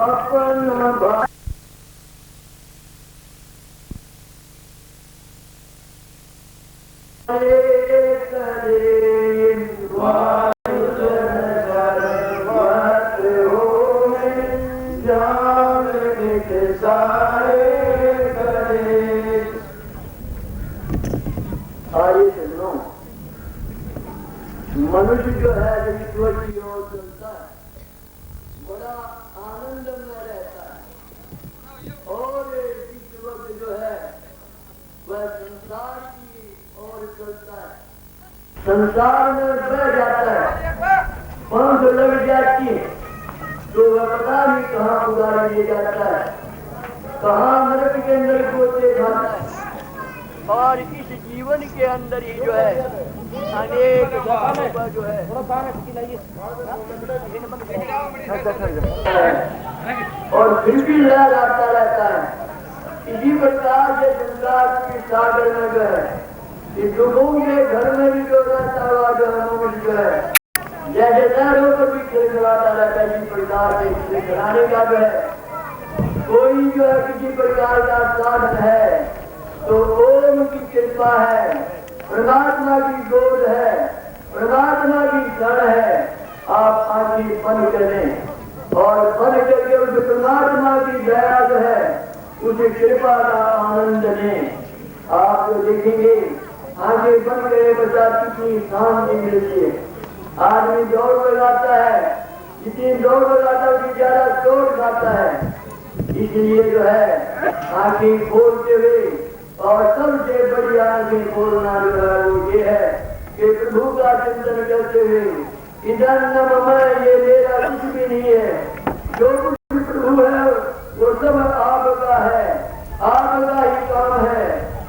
अपन भाई मनुष्य जो है जब ईश्वर की ओर चलता है बड़ा आनंद में रहता है और इस वक्त जो है वह संसार की ओर चलता है, संसार में बह जाता है, पंख लग जाती है तो वह पता नहीं कहाँ उड़ाया ले जाता है, कहाँ नरक के अंदर को देखता है। और इस जीवन के अंदर ही जो है अनेक जो है और फिर भी लहराता रहता है। इसी प्रकार से संसार के सागर में जो है इस दुखों के घर में भी जो रहता हुआ जो है मनुष्य जो है जैसे लहरों पर भी खिलखिलाता रहता है। इसी प्रकार से खिलखिलाने का जो है कोई जो है किसी प्रकार का साधन है तो ओम की कृपा है, परमात्मा की गोद है, परमात्मा की शरण है। आप आंखें बंद करें और बंद करके उस परमात्मा की दया जो है उस कृपा का आनंद लें। आप जो देखेंगे आंखें बंद करे बच्चा कितनी शांति मिलती है। आदमी दौड़ लगाता है, जितनी दौड़ लगाता है उतनी ज्यादा चोट खाता है। इसलिए जो है आंखें खोलते हुए और सबसे बड़ी आंखें खोलना जो है वो ये है कि प्रभु का चिंतन करते हुए इधर न मैं ये मेरा कुछ भी नहीं है, जो कुछ प्रभु है वो सब आपका है, आपका ही काम है,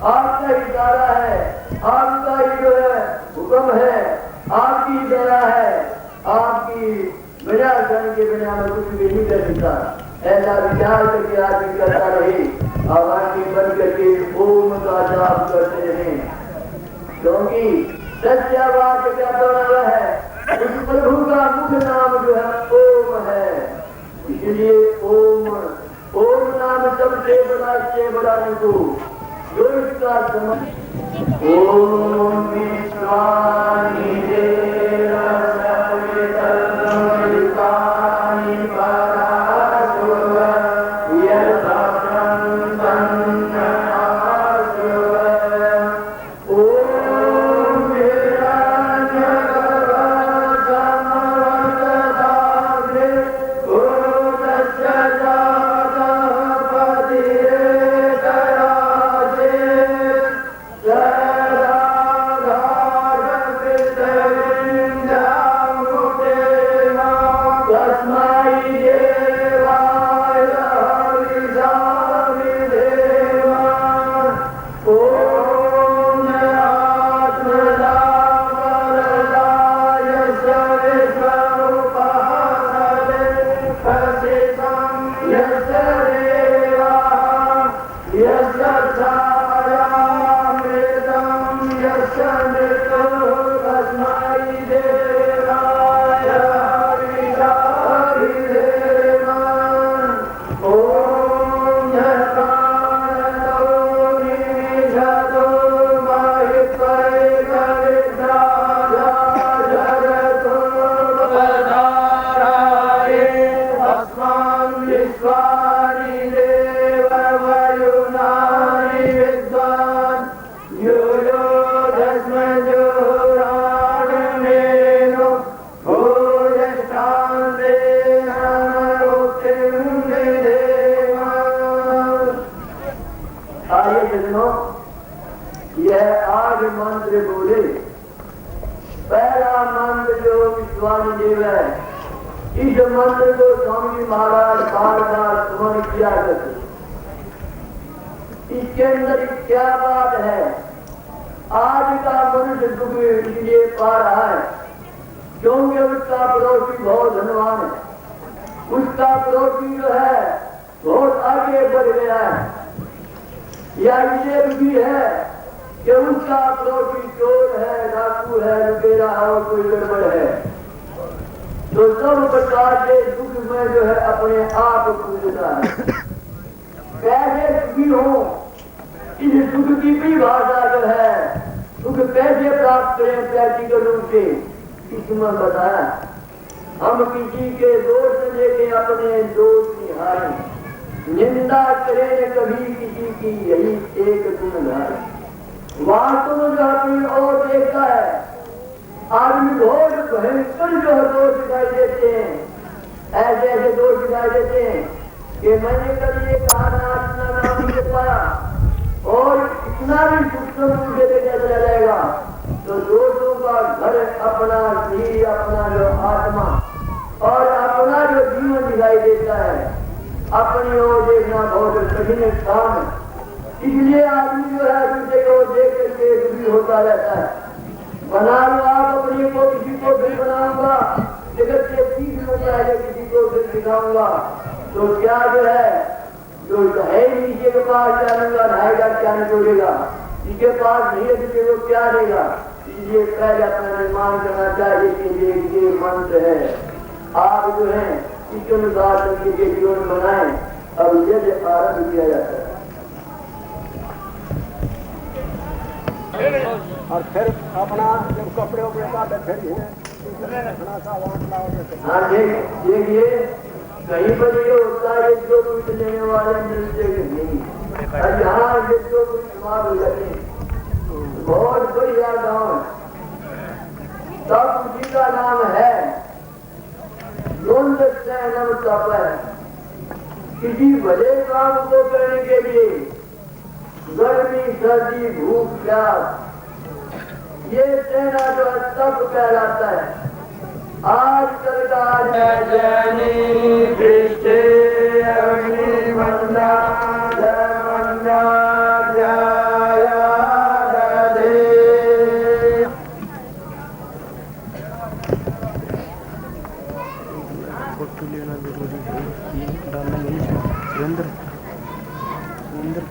आपका ही सारा है, आपका ही जो है हुक्म है, आपकी दया है, आपकी बिना धन के बिना मैं कुछ भी नहीं कर सकता। ऐसा विचार करके आदमी करता रहे और आंखें बंद करके ओम का जाप करते रहे, क्योंकि सच्चा बात क्या दोनों है उस प्रभु का मुख्य नाम जो है ओम है। इसलिए ओम ओम नाम सबसे बड़ा से बड़ा नको जो इसका समझ ओम विश्वानि यह आठ मंत्र बोले। पहला मंत्र जो विश्वानी देव है, इस मंत्र को स्वामी जी महाराज बार बार स्मरण किया करते। इसके अंदर क्या बात है, आज का मनुष्य दुख इसलिए पा रहा है क्योंकि उसका पड़ोसी बहुत धनवान है, उसका पड़ोसी जो है बहुत आगे बढ़ गया है, या ये भी है कि उसका पड़ोसी चोर है, डाकू है, लुटेरा और कोई गड़बड़ है। तो सब प्रकार के दुख में जो है अपने आप कूदता है। कैसे सुखी हो, इस सुख की भी भाषा जो है, सुख कैसे प्राप्त करें प्रैक्टिकल रूप से, इसमें बताया। हम किसी के दोष लेके अपने दोष निहारें, निंदा करें कभी किसी की, यही एक गुण है। वास्तव में जो अपनी ओर देखता है, आदमी बहुत भयंकर जो है दोष दिखाई देते हैं, ऐसे ऐसे दोष दिखाई देते हैं कि मैंने कभी ये कहा इतना नाम नहीं ले पाया और इतना भी सूक्ष्म रूप से देखा चला जाएगा तो दोषों का घर अपना ही अपना जो आत्मा और अपना जो जीवन दिखाई देता है, अपनी ओर देखना बहुत कठिन काम है। इसलिए आदमी जो है दूसरे को देख करके दुखी होता रहता है। बना लो आप अपने को, किसी को फिर बनाऊंगा, जगत से सीख लो पहले किसी को फिर सिखाऊंगा, तो क्या जो है जो है नीचे के पास जाऊंगा रहेगा क्या निकलेगा, जिसके पास नहीं है दूसरे को क्या देगा। इसलिए पहले अपना निर्माण करना चाहिए कि ये मंत्र है, आप जो है इसके अनुसार के जीवन बनाए। अब यह आरम्भ किया जाता है और फिर अपना जब कपड़े उपड़े का फिर हाँ देखिए कहीं पर ये होता है जो कुछ लेने वाले मिलते नहीं, और यहाँ जो कुछ बीमार हो जाते हैं। बहुत बढ़िया गाँव है, तब उसी का नाम है तप है। किसी भले काम को करने के लिए गर्मी सर्दी भूख प्यास ये सेना जो तप कहलाता है। आजकल का जनी दृष्टि अग्नि मंदा मंदा फोटो लेना जरूरी है, ये डालना नहीं है अंदर अंदर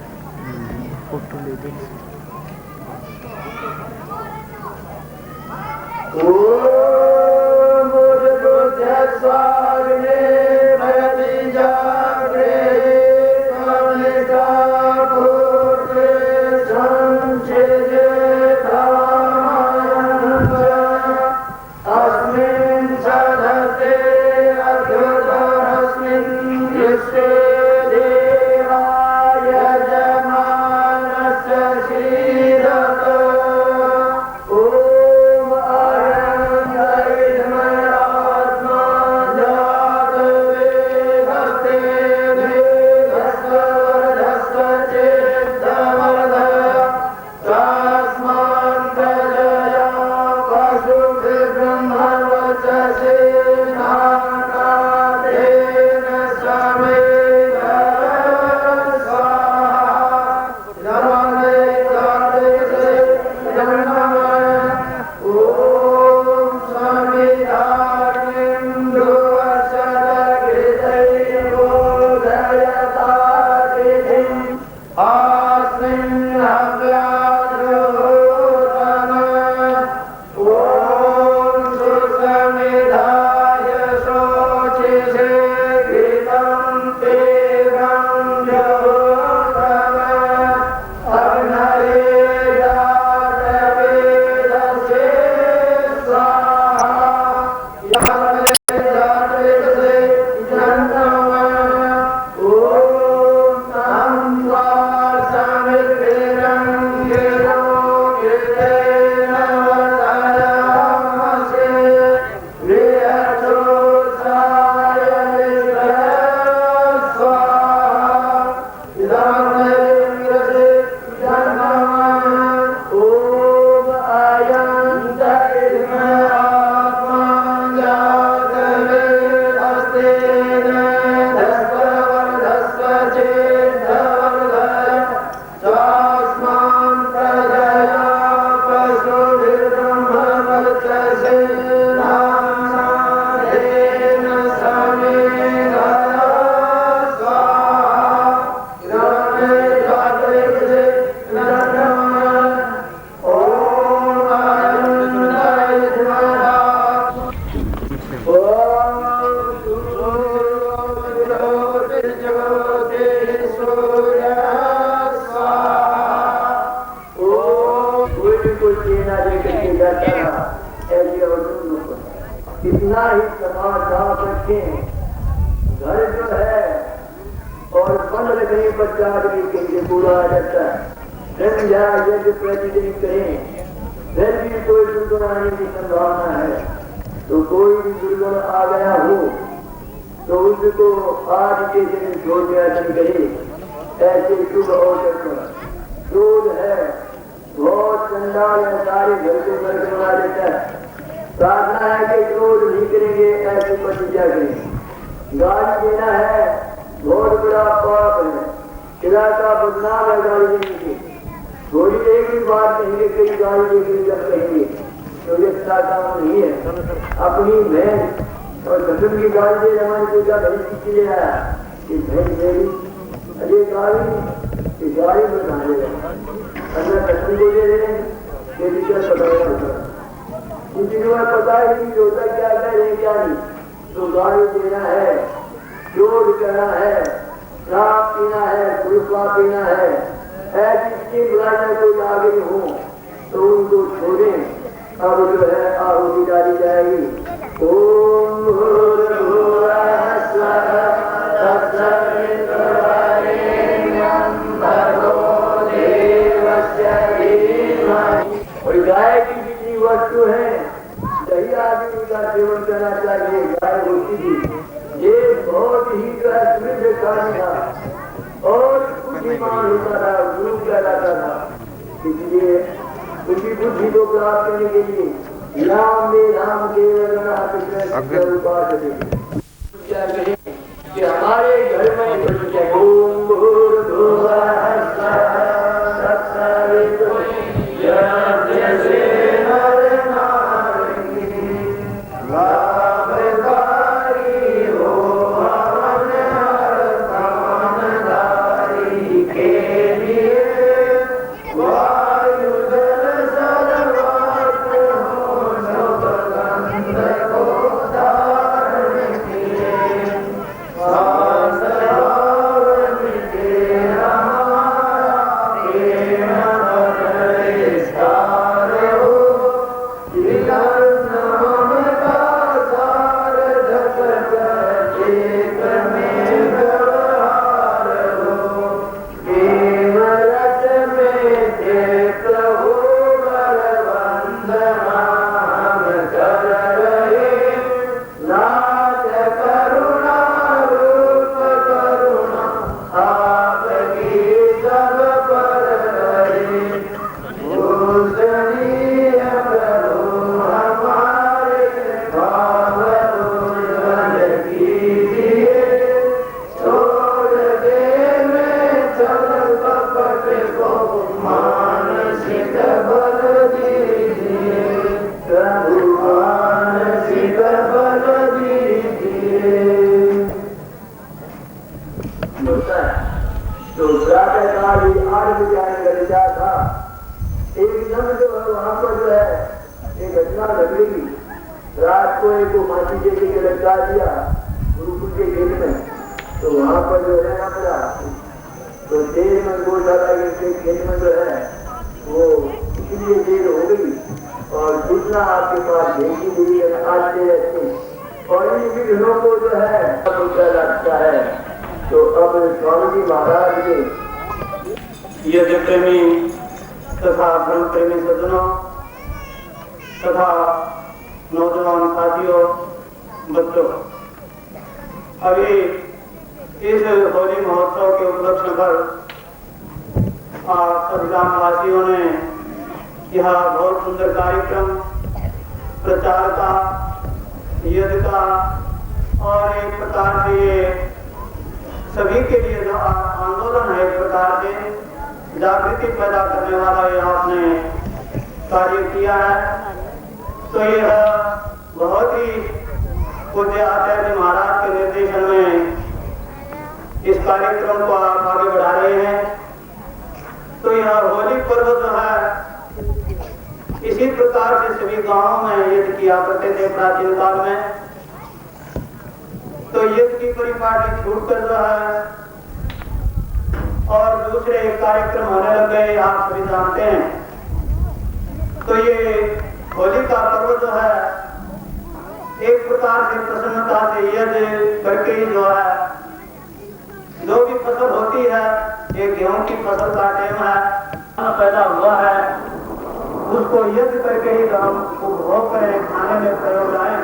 फोटो ले दे। ओम पंड रखने पश्चात भी कहीं पूरा आ जाता है। यदि प्रतिदिन करें फिर भी कोई दुर्गुण आने की संभावना है, तो कोई भी दुर्गुण आ गया हो तो उसको आज के दिन छोड़ने करे। ऐसे शुभ अवसर पर क्रोध है बहुत चंडाल है, सारे घर को नरक बना देता है। प्रार्थना है कि क्रोध नहीं करेंगे, ऐसी प्रतिज्ञा करेंगे। गाली देना है बहुत बड़ा पाप है, खिला का बदनाम है गाली देने की। थोड़ी एक ही बात कहेंगे, कई गाली देंगे जब कहेंगे तो ये अच्छा काम नहीं है। अपनी बहन और कसम की गाली दे हमारी पूजा बहन की ले आया कि बहन मेरी अरे गाली में कहा देगा अगर कसम को दे रहे ये विचार पता किसी को पता ही नहीं होता क्या करें क्या नहीं, तो गाली देना है, जोर करना है, शराब पीना है, गुलफा पीना है। ऐसी स्कीम बुलाने को आ गई हो तो उनको छोड़ें। अब जो है आहुति डाली जाएगी। ओम भूर्भुवः स्वः तत्सवितुर्वरेण्यं भर्गो देवस्य धीमहि। और गाय की जितनी वस्तु है सही आदमी का सेवन करना चाहिए। गाय होती थी ये बहुत ही जो है समृद्ध प्राणी था और बुद्धिमान होता था, गुरु कहलाता था। इसलिए उसी बुद्धि को प्राप्त करने के लिए राम में राम केवल उपासते कि हमारे घर में ओम भूर्भुवः स्वः तत्सवितुर्वरेण्यं तो प्रातःकाल 8 बजे आने का विचार था। एकदम जो है वहां पर जो है एक घटना घटेगी। रात को एक माटी देखे के लटका दिया गुरुकुल के गेट में, तो वहां पर जो रहना पड़ा। तो देर में गौशाला के खेत में जो है वो इसलिए देर हो गई और सूचना आपके पास भेजी हुई आते रहते और इन विघ्नों को जो है लगता है। तो अब स्वामी जी महाराज के यज्ञ प्रेमी तथा धर्म प्रेमी सज्जनों तथा नौजवान साथियों बच्चों, अभी इस होली महोत्सव के उपलक्ष्य पर सभी ग्रामवासियों ने यह बहुत सुंदर कार्यक्रम प्रचार का, यज्ञ का और एक प्रकार से ये सभी के लिए जो आंदोलन है एक प्रकार से जागृति पैदा करने वाला ये आपने कार्य किया है। तो यह बहुत ही पूज्य आचार्य महाराज के निर्देशन में इस कार्यक्रम को आप आगे बढ़ा रहे हैं। तो यह होली पर्व जो है इसी प्रकार से सभी गांवों में यज्ञ किया करते थे प्राचीन काल में। तो यज्ञ की परिपाटी छूट कर जो है और दूसरे कार्यक्रम होने लग गए, आप सभी जानते हैं। तो ये होली का पर्व जो है एक प्रकार से प्रसन्नता से यज्ञ करके जो है जो भी फसल होती होती है, ये गेहूं की फसल का टाइम है, पैदा हुआ है, उसको यज्ञ करके ही तो हम उपभोग करें, खाने में प्रयोग लाए।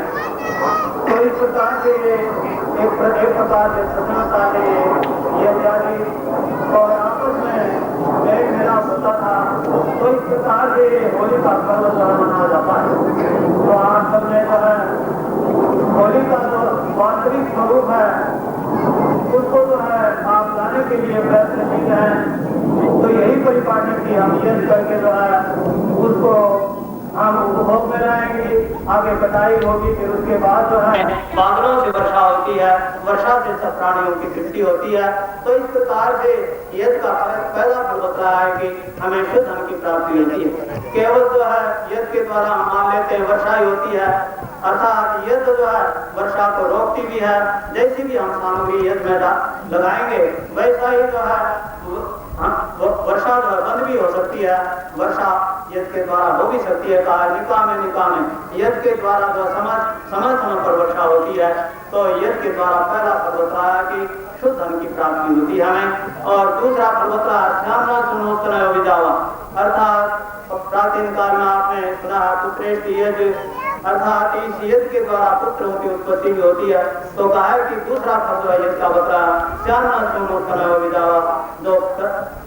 तो इस प्रकार से ये एक प्रकार से प्रसन्नता से ये जाति और आपस में मेल मिलाप होता था। तो इस प्रकार से होली का पर्व जो है मनाया जाता है। तो आज सबने जो है होली का जो वास्तविक स्वरूप है उसको जो है आप लाने के लिए प्रयत्नशील हैं। तो यही परिपाटी की हम यज्ञ करके जो है उसको हम उपभोग में लाएंगे, आगे कटाई होगी, फिर उसके बाद जो है बादलों से वर्षा होती है, वर्षा से सब प्राणियों की सृष्टि होती है। तो इस प्रकार से यज्ञ का पहला फल होता है कि हमें शुद्ध धन की प्राप्ति होती है। केवल जो है यज्ञ के द्वारा हम मान लेते हैं वर्षा ही होती है, अर्थात यज्ञ जो है वर्षा को रोकती भी है। जैसी भी हम सामग्री यज्ञ में लगाएंगे वैसा ही जो है वर्षा जो है बंद भी हो सकती है। वर्षा यज्ञ के द्वारा हो भी सकती है, कहा निकामे यज्ञ के द्वारा जो समय पर वर्षा होती है। तो यज्ञ के द्वारा पहला फल होता है कि शुद्ध धन की प्राप्ति होती है हमें। और दूसरा फल होता है श्यामना सुनोत्तन विजावा, अर्थात प्राचीन काल में आपने सुना है पुत्रेष्ठ यज्ञ, अर्थात इस यज्ञ के द्वारा पुत्र की उत्पत्ति भी होती है। तो कहा है कि दूसरा फल जो है यज्ञ का बता श्यामना सुनोत्तन विजावा, जो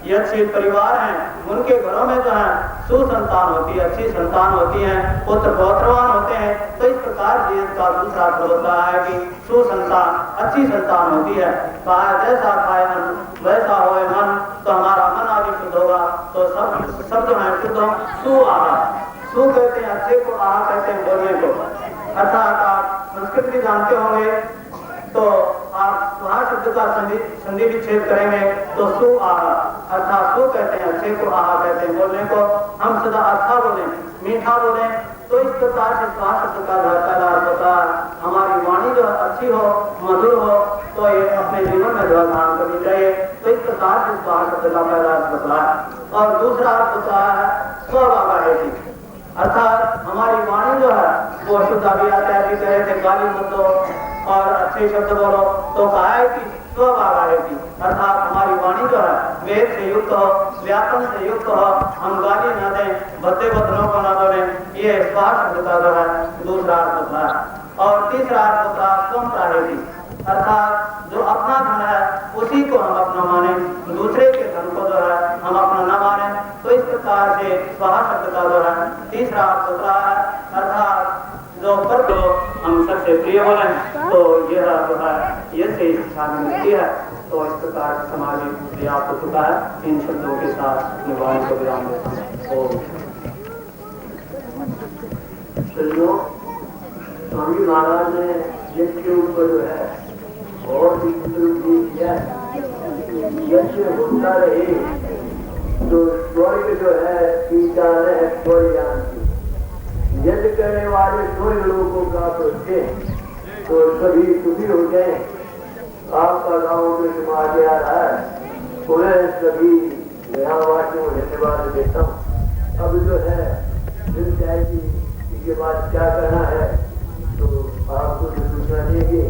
यज्ञशील परिवार हैं उनके घरों में जो है सुसंतान होती है, अच्छी संतान होती है, पुत्र पौत्रवान होते हैं। तो इस प्रकार से इसका दूसरा फल होता है कि सुसंतान, अच्छी संतान होती है। कहा जैसा खाए मन वैसा होए मन, तो हमारा मन आदि शुद्ध होगा। तो सब जो है शुद्ध हो। सु आहार, सु कहते हैं अच्छे को, आहा कहते हैं बोलने को। अर्थात आप संस्कृत भी जानते होंगे, तो आप सुहा शब्द का संधि विच्छेद करेंगे तो सु आहा, अर्थात सु कहते हैं अच्छे को, आहा कहते हैं बोलने को। हम सदा अच्छा बोले, मीठा बोले। तो इस प्रकार से सुहा शब्द का पहला अर्थ होता है हमारी वाणी जो अच्छी हो, मधुर हो, तो ये अपने जीवन में जो धारण करनी चाहिए। तो इस प्रकार से सुहा शब्द का पहला अर्थ होता है। और दूसरा अर्थ होता है स्वभाव है, अर्थात हमारी वाणी जो है वो शुद्ध अभी आता है, अभी कहे थे गाली मत दो और अच्छे शब्द बोलो। तो कहा है कि स्वभाव है, अर्थात हमारी वाणी जो है वेद से युक्त हो, व्याकरण से युक्त हो, हम गाली न दें, भद्दे बदनों को न बोले। ये स्वास्थ्य शब्द का जो है दूसरा अर्थ होता है। और तीसरा अर्थ होता है स्वम प्राहेती, अर्थात जो अपना धन है उसी को हम अपना माने, दूसरे के धन को जो है हम अपना न माने। तो इस प्रकार से स्वाहा शब्द का जो है तीसरा अर्थ होता है, अर्थात जो पर को हम सबसे प्रिय बोले। तो यह जो है ये से शिक्षा मिलती है। तो इस प्रकार समाज पर्याप्त हो चुका है। इन शब्दों के साथ निवारण को विराम देता हूँ। स्वामी महाराज ने जिसके ऊपर जो है और भी किया यज्ञ होता रहे, तो स्वर्ग जो है पीछा है स्वर्ग यज्ञ करने वाले स्वर्ग लोगों का सोचते तो सभी सुखी हो गए। आपका गाँव में समाज आ रहा है, उन्हें सभी यहाँ वासियों को धन्यवाद देता हूँ। अब जो है मिल जाएगी, इसके बाद क्या करना है तो आपको जो सूचना देंगे।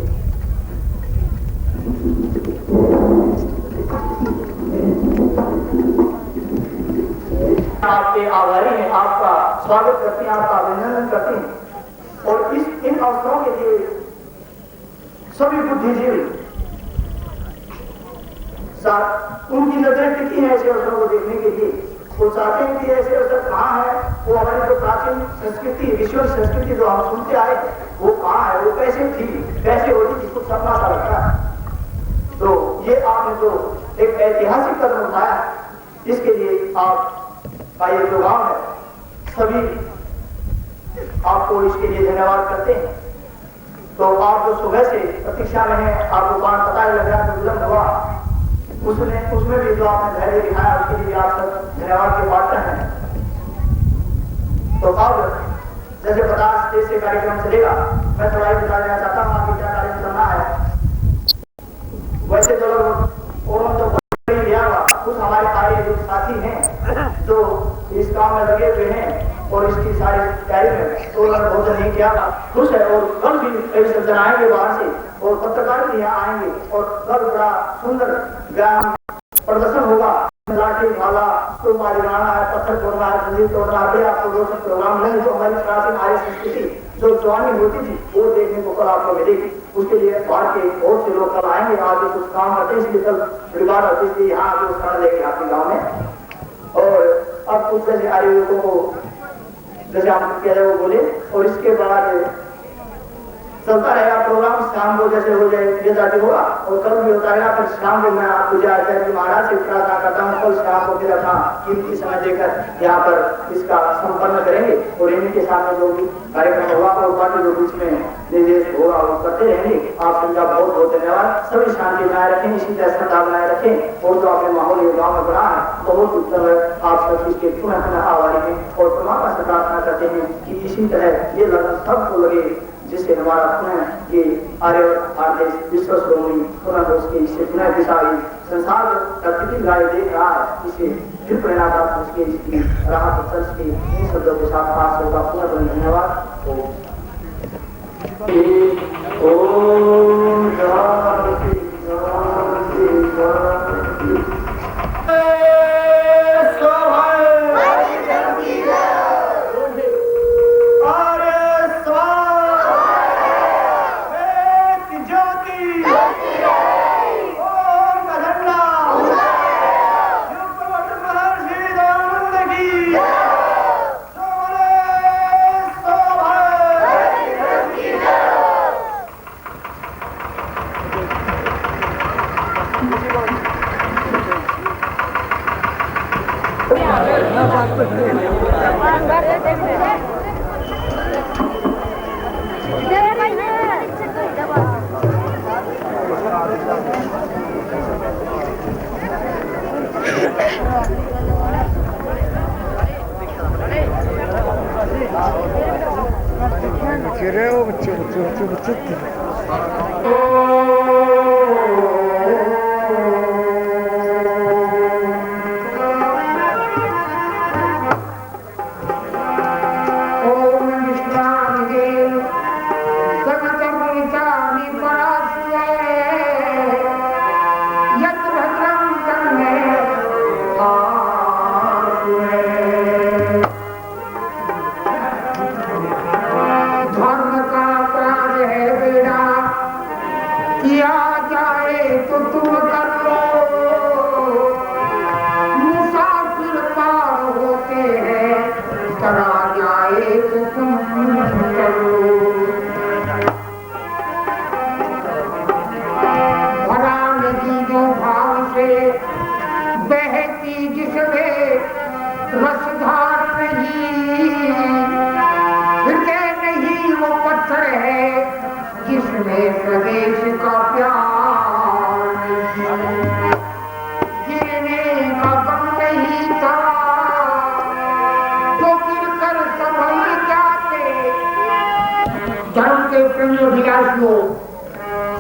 आपके आभारी हैं, आपका स्वागत करते हैं, आपका अभिनंदन करते हैं। और इन अवसरों के लिए सभी बुद्धिजीवी उनकी नजरें टिकी हैं ऐसे अवसरों को देखने के लिए। वो चाहते हैं कि ऐसे अवसर कहाँ है, वो हमारी जो प्राचीन संस्कृति, विश्व संस्कृति जो हम सुनते आए वो कहाँ है, वो कैसे थी, कैसे होती, जिसको सपना सा लगता है। तो ये आपने जो एक ऐतिहासिक कदम उठाया, इसके लिए आपका ये जो गाँव है सभी आपको इसके लिए धन्यवाद करते हैं। तो आप जो सुबह से प्रतीक्षा में हैं, आपको कौन पता ही लग रहा है, विलंब हुआ, उसमें भी जो आपने धैर्य दिखाया उसके लिए आप सब धन्यवाद के पात्र हैं। तो अब जैसे 50 देश से कार्यक्रम चलेगा, मैं थोड़ा ही बता देना चाहता हूँ आगे क्या कार्यक्रम करना है। वैसे तो लोग तो कुछ हमारे कार्य जो साथी हैं जो इस काम में लगे हुए हैं और इसकी सारी तैयारी में, तो उन्होंने भोजन नहीं किया, खुश है। और कल भी कई सज्जन आएंगे बाहर से और पत्रकार भी यहाँ आएंगे और कल बड़ा सुंदर व्यायाम प्रदर्शन होगा। लाठी भाला तो मारना है, पत्थर तोड़ना है, जमीन तोड़ना है, आपको वो सब प्रोग्राम नहीं। जो हमारी प्राचीन आर्य संस्कृति जो जवानी होती थी वो देखने को कल आपको मिलेगी। उसके लिए बाहर के बहुत से लोग कल आएंगे, आज कुछ काम करते इसलिए कल परिवार होती थी यहाँ आगे उस कारण लेंगे आपके गाँव में। और अब कुछ जैसे आर्य लोगों को जैसे हम कह रहे वो बोले, और इसके बाद चलता रहेगा प्रोग्राम। शाम को जैसे हो जाए बेदाती होगा और कल भी होता रहेगा। फिर शाम को मैं आपको आचार्य महाराज से प्रार्थना करता हूँ कल शाम को फिर अपना कीमती समय देकर यहाँ पर इसका संपन्न करेंगे और इन्हीं के सामने जो भी कार्यक्रम होगा और बाकी जो बीच में निर्देश होगा वो करते रहेंगे। आप सबका बहुत बहुत धन्यवाद। सभी शांति बनाए रखें, इसी तरह श्रद्धा बनाए रखें और जो आपने माहौल गाँव में बना है बहुत उत्तम है। आप सब इसके पुनः पुनः आभारी हैं और परमात्मा से प्रार्थना करते हैं कि इसी तरह ये लगन सबको लगे जिससे हमारा पुनः ये आर्य आदेश विश्व श्रोमणी पुनः उसके इससे पुनः दिशा संसार प्रकृति गाय देख रहा है, इसे फिर प्रेरणा प्राप्त उसके इसकी राह पर चल के इन शब्दों के साथ पास होगा। पुनः धन्यवाद। ओम शांति शांति शांति।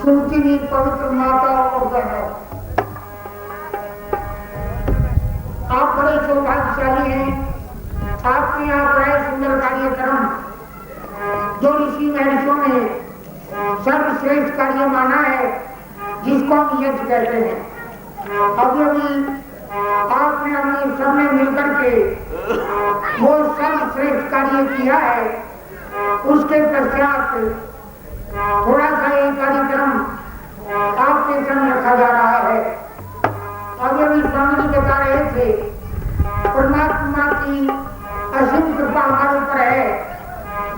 सुनती हुई पवित्र माता और बहनों, आप बड़े सौभाग्यशाली हैं। आपके यहाँ बड़े सुंदर कार्यक्रम जो ऋषि महर्षियों ने सर्वश्रेष्ठ कार्य माना है, जिसको हम यज्ञ कहते हैं। अभी आपने हमें सबने मिलकर के वो सर्वश्रेष्ठ कार्य किया है। उसके पश्चात थोड़ा सा ये कार्यक्रम आपके सामने रखा जा रहा है। अभी स्वामी जी बता रहे थे परमात्मा की असीम कृपा हमारे ऊपर है,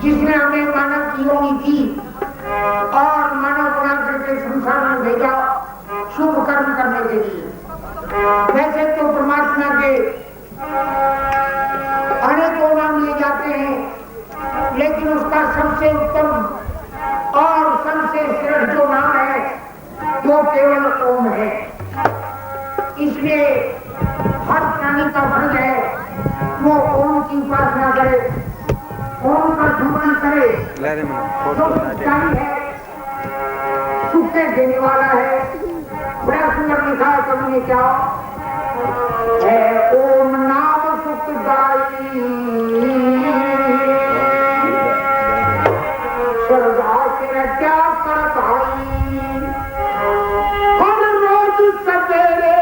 जिसने हमें मानव की योनि दी और मानव बना करके संसार में भेजा शुभ कर्म करने के लिए। वैसे तो परमात्मा के अनेकों नाम लिए जाते हैं, लेकिन उसका सबसे उत्तम और सबसे श्रेष्ठ जो नाम है वो केवल ओम है। इसलिए हर प्राणी का फर्ज है वो ओम की उपासना करे, ओम का स्मरण करे। जो है सुख देने वाला है। बड़ा सुंदर लिखा है कवि ने, क्या है ओम नाम सुखदाई क्या कर भाई। हर रोज सवेरे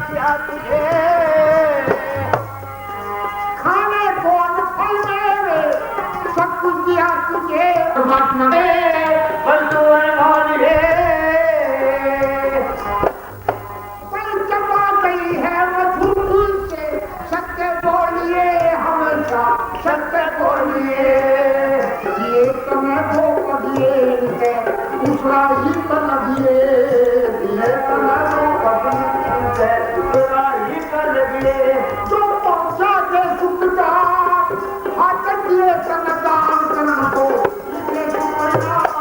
क्या तुझे खाने कौन फल मेरे सब कुछ दिया तुझे परमात्मा बल तो कौन है बल चपा गई है मधुर से सत्य बोलिए हमेशा सत्य बोलिए ये तुम्हें तो कभी दूसरा ही कर दिए दिए तुम्हें तो कभी दूसरा ही कर दिए जो पहुंचा के सुखता हाथ दिए तनदान करना को ये परिणाम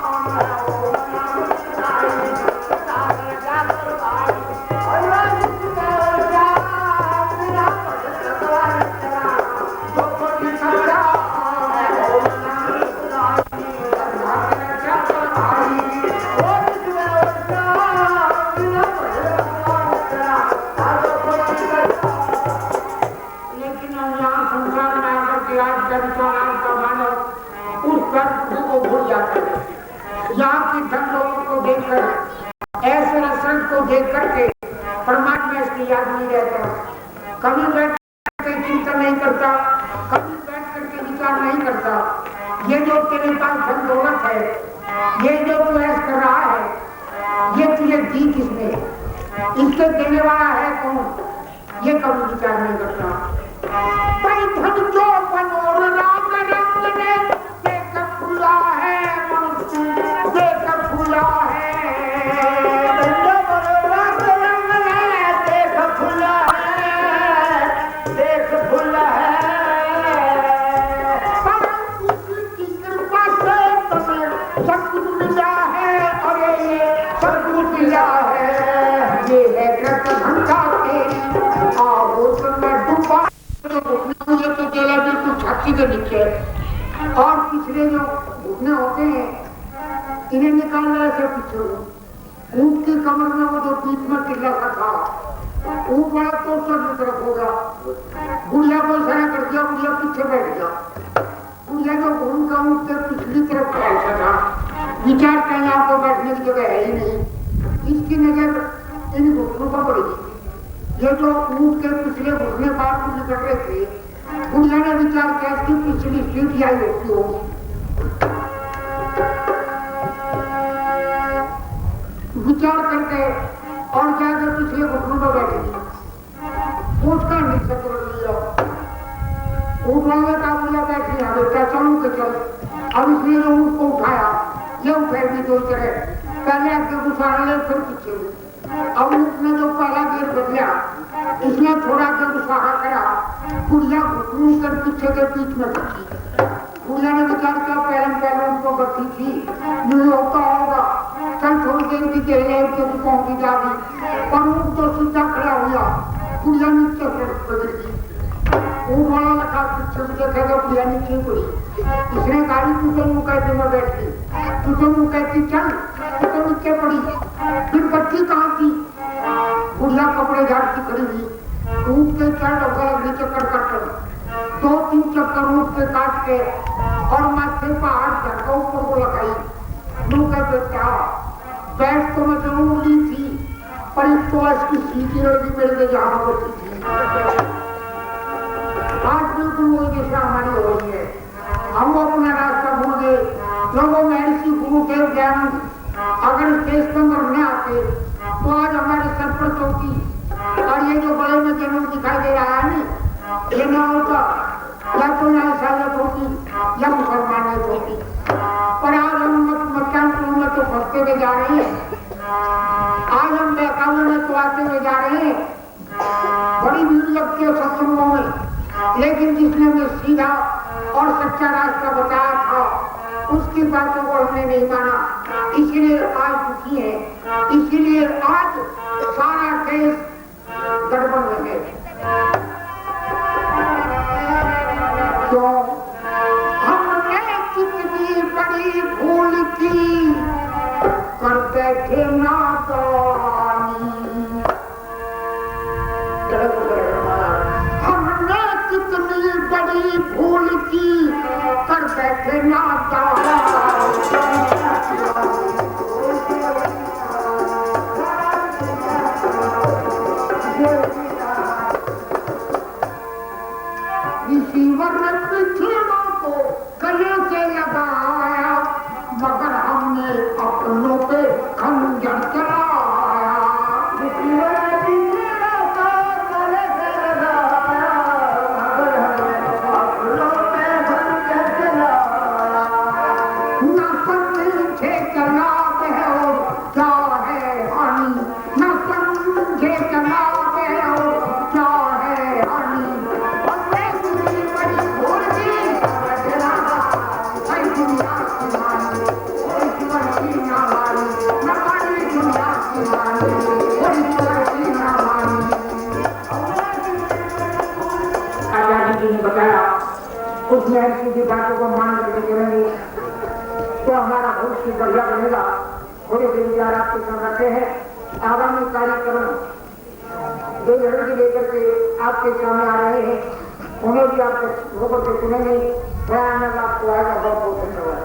यहाँ की धन लोगों को देखकर ऐसे रसरत को देख करके परमात्मा इसकी याद नहीं रहता कभी बैठ करके चिंतन नहीं करता कभी बैठ करके विचार नहीं करता ये जो तेरे पास धन दौलत है ये जो तू ऐसा कर रहा है ये तुझे दी किसने इसके देने वाला है कौन ये कभी विचार नहीं करता भाई धन जो मनोरम रंग ने देख खुला है देख खुला है देख खुला है देख खुला है की कृपा से तुम्हें सब कुछ मिला है और ये सब कुछ मिला है ये है कृत घंटा तेरी आओ तुम्हें डूबा मुझे तो चला बिल्कुल छाती के नीचे और पिछले जो घुटने होते हैं इन्हें निकालना ऐसे पीछे ऊँट की कमर में वो जो बीच में टिल्ला सा था वो बड़ा तो सब तरफ होगा बुढ़िया को इशारा कर दिया बुढ़िया पीछे बैठ गया बुढ़िया जो घूम का ऊँट के पिछली तरफ का ऐसा था विचार का यहाँ पर बैठने की जगह है ही नहीं इसकी नजर इन घुटनों पर पड़ेगी ये जो ऊँट के पिछले घुटने बाहर को निकल रहे थे बुढ़िया ने विचार किया इसकी पिछली सीट आई होती होगी विचार करके और जाकर पिछले घुटनों पर बैठेगी उसका निश्चय कर लिया उठाने का बुढ़िया बैठ लिया बेटा चलू के चल अब इसलिए जो उसको उठाया ये उठेगी दो तरह पहले आगे गुस्सा ले फिर पीछे अब उसने जो पहला गेर बदला इसने थोड़ा सा गुस्सा करा बुढ़िया घुटनों कर पीछे के बीच में बची बुढ़िया ने विचार किया पहले उनको बची थी नहीं होता होगा चल थोड़ी देर की देर है तो पहुंची जाएगी पर वो तो सीधा खड़ा हुआ बुढ़िया नीचे पकड़ गई वो बड़ा लगा पीछे से देखेगा बुढ़िया नीचे पड़ी इसने गाड़ी तुझे मुँह कहते में बैठ गई तुझे मुँह कहती चल तुझे नीचे पड़ी फिर बच्ची कहाँ थी बुढ़िया कपड़े झाड़ती खड़ी हुई ऊँट के चढ़ लगने चक्कर काट 2-3 चक्कर ऊँट के काट के और माथे पर हाथ झटका ऊपर को लगाई मुँह कहते क्या बैठ तो मैं जरूर ली थी पर इसको इसकी सीधी रोटी मिल गई जहाँ बची थी आज बिल्कुल वही दिशा हमारी हो रही है हम अपना रास्ता भूल गए लोगों में ऐसी गुरुदेव ज्ञान अगर देश के अंदर न आते तो आज हमारे सर पर चौकी और ये जो बड़े में जन्म दिखाई दे रहा है ना ये न होता या तो यहाँ सालत होती या मुसलमान होती पर आज हम मकान में तो फंसते हुए जा रहे हैं आज हम बहकावे में तो आते हुए जा रहे हैं बड़ी भीड़ लगती है सत्संगों में लेकिन जिसने हमें सीधा और सच्चा रास्ता बताया था उसकी बातों को हमने नहीं माना इसीलिए आज दुखी है इसीलिए आज सारा देश गड़बड़ में है तो हमने कितनी बड़ी भूल की कर बैठे नादानी हमने कितनी बड़ी भूल की कर बैठे नादानी रिसीवर ने पिछड़ों को गले से लगाया मगर हमने अपनों पे खंजर चलाया रिसीवर ने पिछड़ों को गले से लगाया मगर हमने अपनों पे खंजर चलाया न समझे चलाते हो क्या है हानि न समझे चलाते हो क्या है हानि आचार्य जी ने बताया उसमें ऐसी की बातों को मान करके चलेंगे तो हमारा भविष्य बढ़िया बनेगा। थोड़े से विचार आपके साथ रखे हैं। आगामी कार्यक्रम दो लड़के लेकर के आपके सामने आ रहे हैं उन्हें भी आपके होकर के सुनेंगे। भयानक आपको आएगा। बहुत बहुत धन्यवाद।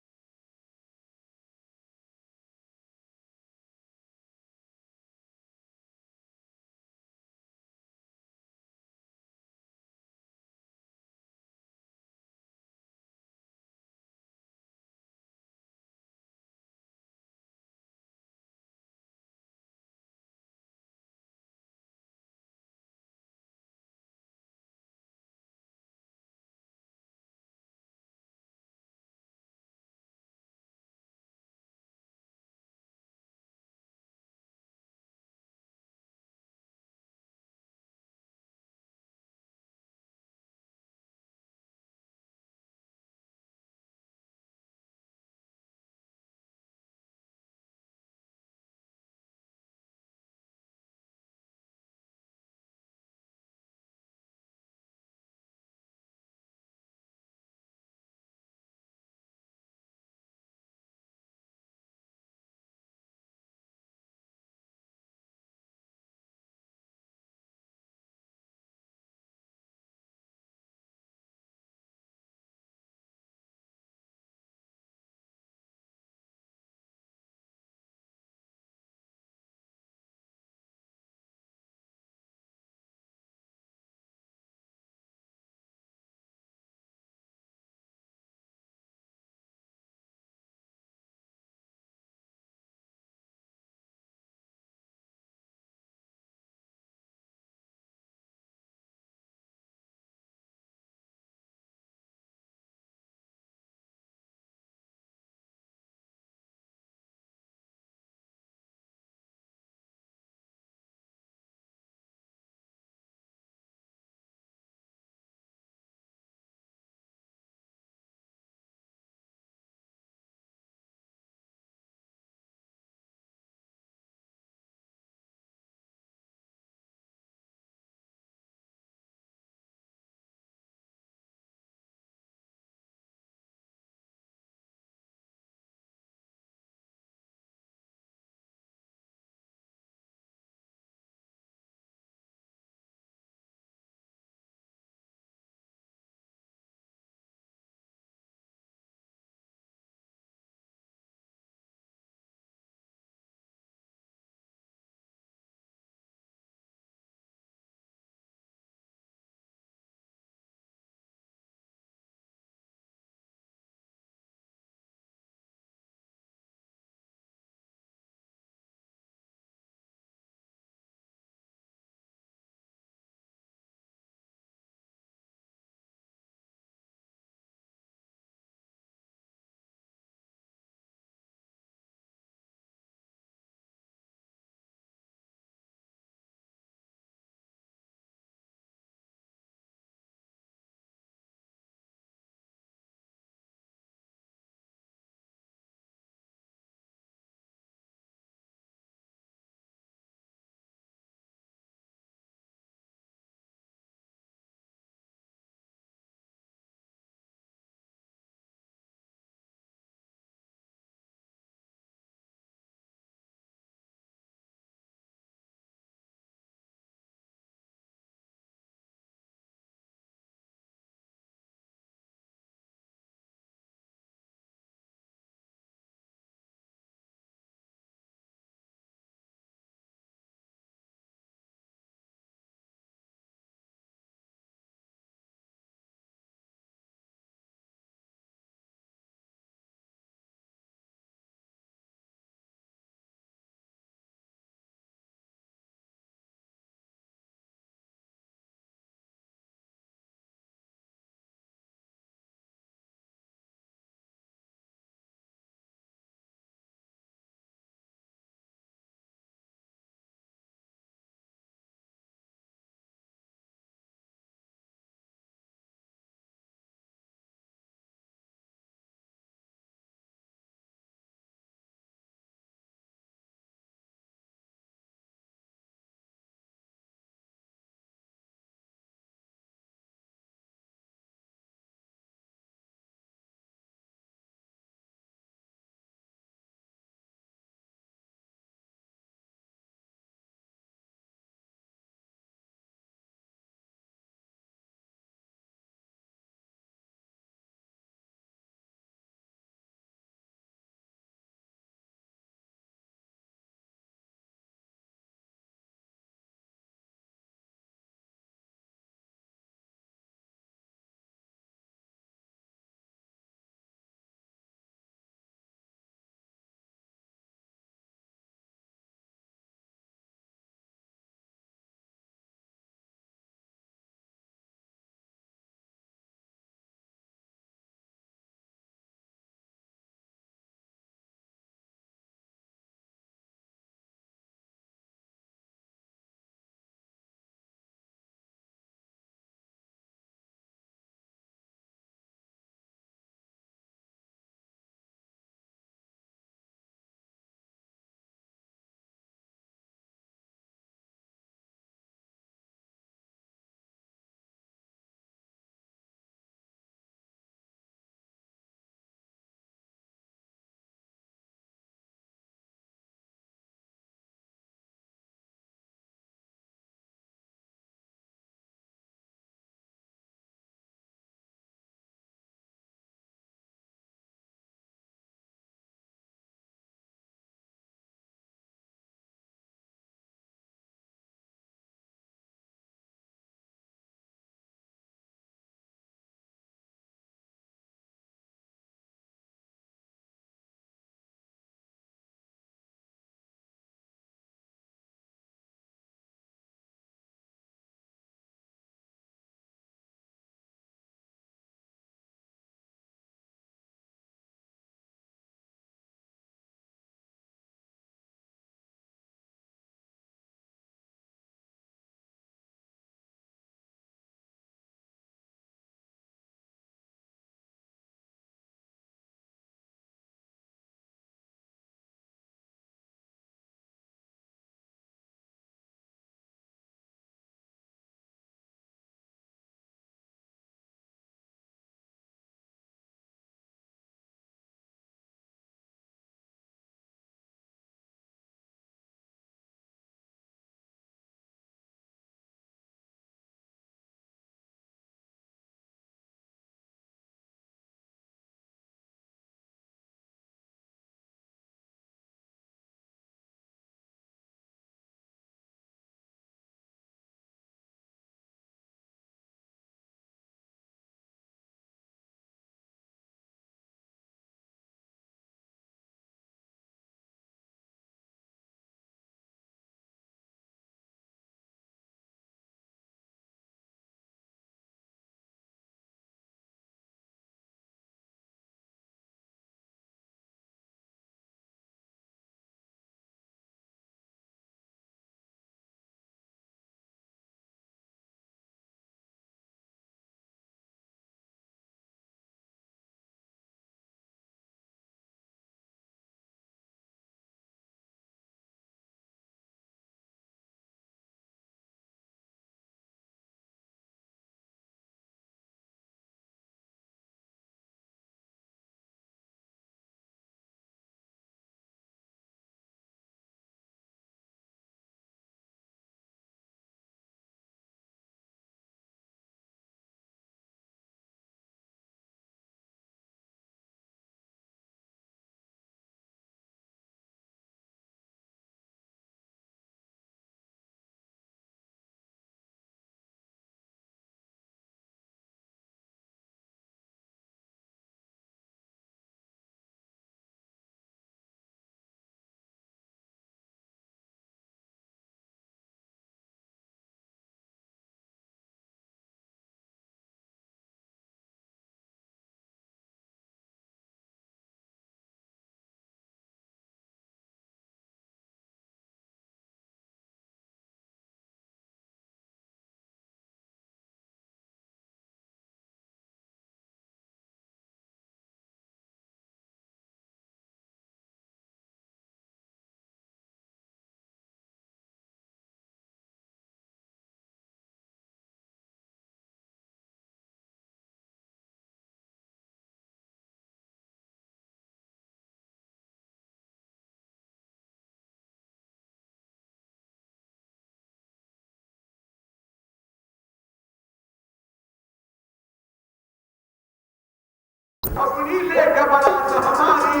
अपनी लेके बारात हमारी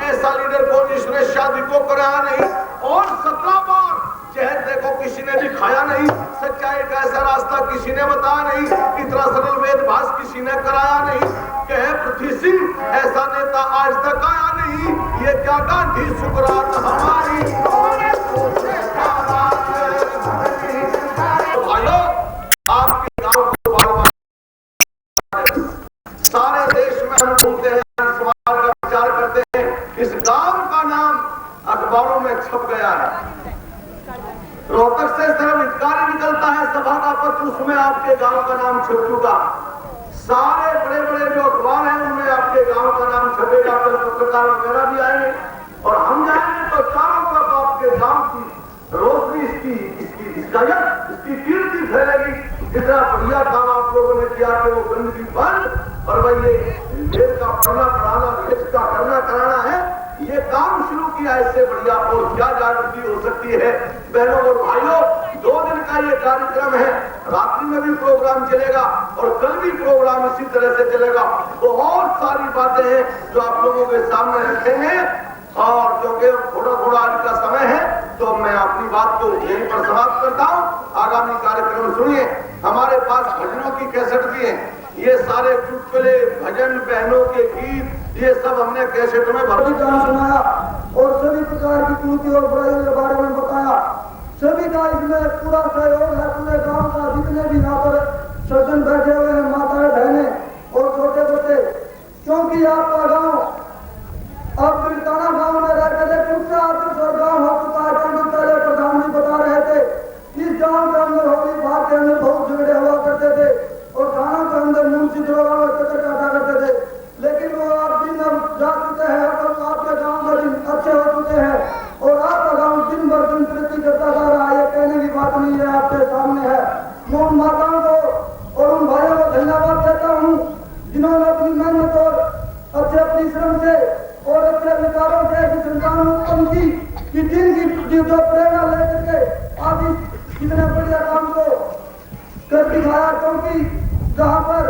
ऐसा लीडर को जिसने शादी को कराया नहीं और 17 बार जहर देखो किसी ने दिखाया नहीं, सच्चाई का ऐसा रास्ता किसी ने बताया नहीं, इतना सरल वेदभास किसी ने कराया नहीं। कहे पृथ्वी सिंह ऐसा नेता आज तक आया नहीं, ये क्या गांधी सुकरात हमारी। तो भाइयों, आपके गांव को बार बार सारे देश में हम घूमते हैं, सवाल का विचार करते हैं, इस गांव का नाम अखबारों में छप गया है। रोहतक से सिर्फ हितकारी निकलता है सभा का पत्र, उसमें आपके गांव का नाम छप चुका। सारे बड़े बड़े जो अखबार हैं उनमें आपके गांव का नाम छपेगा, कल पत्रकार वगैरह भी आएंगे और हम जाएंगे तो चारों तरफ आपके गांव की रोशनी इसकी कीर्ति फैलेगी। जितना बढ़िया काम आप लोगों ने किया कि वो गंदगी बंद और भाई ये देश का पढ़ना पढ़ाना देश का करना कराना है, ये काम शुरू किया, इससे बढ़िया और क्या जागृति हो सकती है। बहनों और भाइयों, 2 दिन का ये कार्यक्रम है, रात्रि में भी प्रोग्राम चलेगा और कल भी प्रोग्राम इसी तरह से चलेगा। बहुत सारी बातें हैं जो आप लोगों के सामने रखेंगे और क्योंकि थोड़ा आज का समय है तो मैं अपनी बात को यहीं पर समाप्त करता हूँ। आगामी कार्यक्रम सुनिए, हमारे पास भजनों की कैसेट भी है, ये सारे चुटकुले भजन बहनों के गीत ये सब हमने कैसेट में भर सुनाया और सभी प्रकार की त्रुटि और बुराइयों के बारे में बताया। सभी का इसमें पूरा सहयोग है, पूरे गांव का जितने भी यहाँ पर सज्जन बैठे हुए हैं, माताएं बहने और छोटे बच्चे, क्योंकि आपका गांव अब बिरताना गांव में रहते थे, क्योंकि आदर्श और गांव हो चुका है। क्योंकि पहले प्रधान जी बता रहे थे इस गांव के अंदर होली भाग के अंदर बहुत झगड़े हुआ करते थे और थाना के अंदर मुंशी दरोगा और चक्कर काटा करते थे, लेकिन वो आप दिन अब जा चुके हैं, अब आपके गांव के दिन अच्छे हो चुके हैं और आपका गांव दिन भर दिन तरक्की करता जा रहा है। ये कहने की बात नहीं है, आपके सामने है। मैं उन माताओं को और उन भाइयों को धन्यवाद देता हूँ जिन्होंने अपनी मेहनत और अच्छे परिश्रम से और अच्छे विचारों से ऐसी संतान उत्पन्न की कि जिनकी जो प्रेरणा लेकर के आप इतने बढ़िया काम को कर दिखाया। क्योंकि जहाँ पर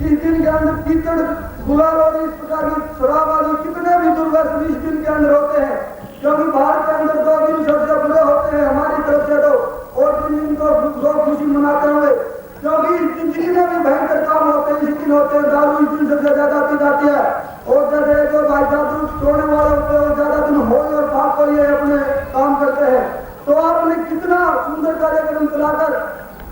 इस दिन के अंदर कीचड़ गुलाल और इस प्रकार की शराब आदि कितने भी दुर्व्यसन इस दिन के अंदर होते हैं, क्योंकि भारत के अंदर 2 दिन सबसे बुरे होते हैं हमारी तरफ से तो, और 3 दिन को लोग खुशी मनाते हुए, क्योंकि इस दिन जितने भी भयंकर काम होते हैं इस दिन होते हैं। दारू इस दिन सबसे ज्यादा पी जाती है और जैसे जो भाई जादू तोड़ने वाले होते हैं ज्यादा दिन होली और पाप को ये अपने काम करते हैं। तो आपने कितना सुंदर कार्यक्रम चलाकर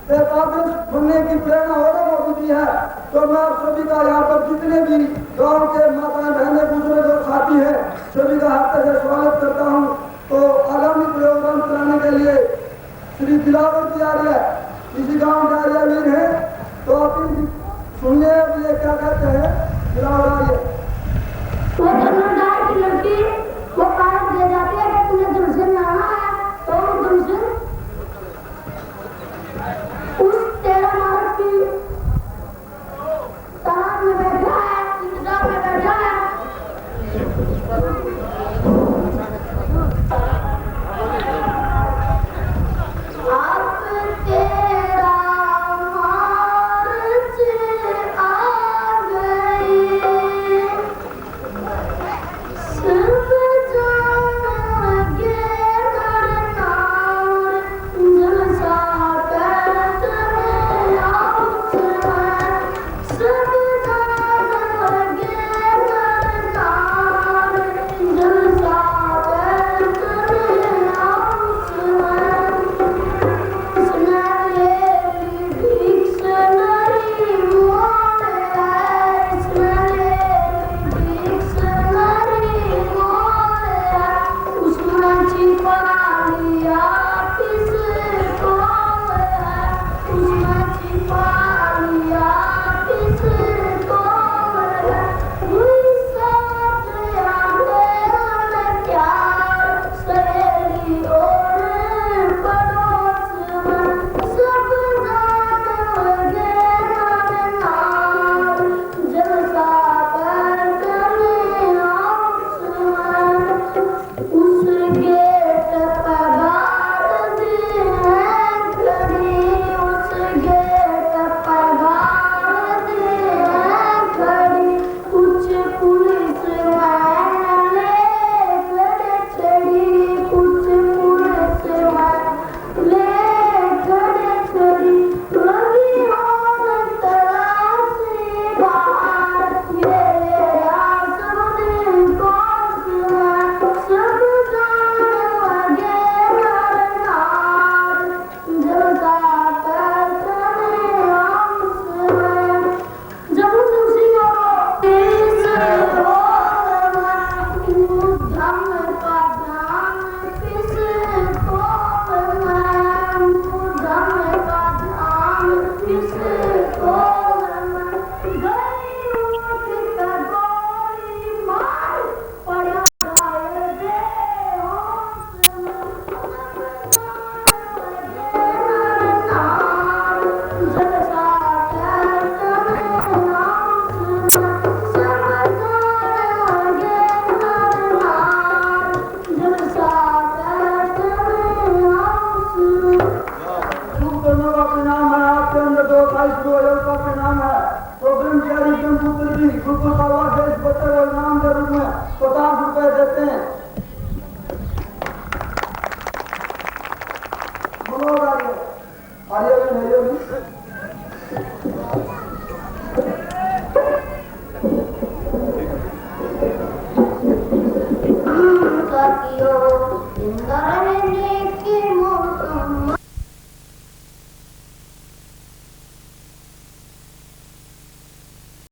एक आदर्श बनने की प्रेरणा और को दी है। तो मैं आप सभी का यहाँ पर जितने भी गांव के माताएं बहनें बुजुर्ग और साथी हैं सभी का हाथ से स्वागत करता हूँ। तो आगामी प्रोग्राम चलाने के लिए श्री दिलावर जी आर्य इसी गांव के आर्यवीर है, तो आप सुनिए ये क्या कहते हैं। दिलावर आर्य वो जमींदार की लड़की वो कारण दे जाती है कि तुम्हें जमशेद में आना है, तो जमशेद उस 13 मार्च की तालाब में बैठा है, इंतजार में बैठा है। आपके 22 जो अयोध्या के नाम है तो ब्रह्मचारी ब्रह्मपुत्र जी गुरुकुल कालवा के इस बच्चे को इनाम के रूप में 50 रुपए देते हैं। बोलो आर्य भी नहीं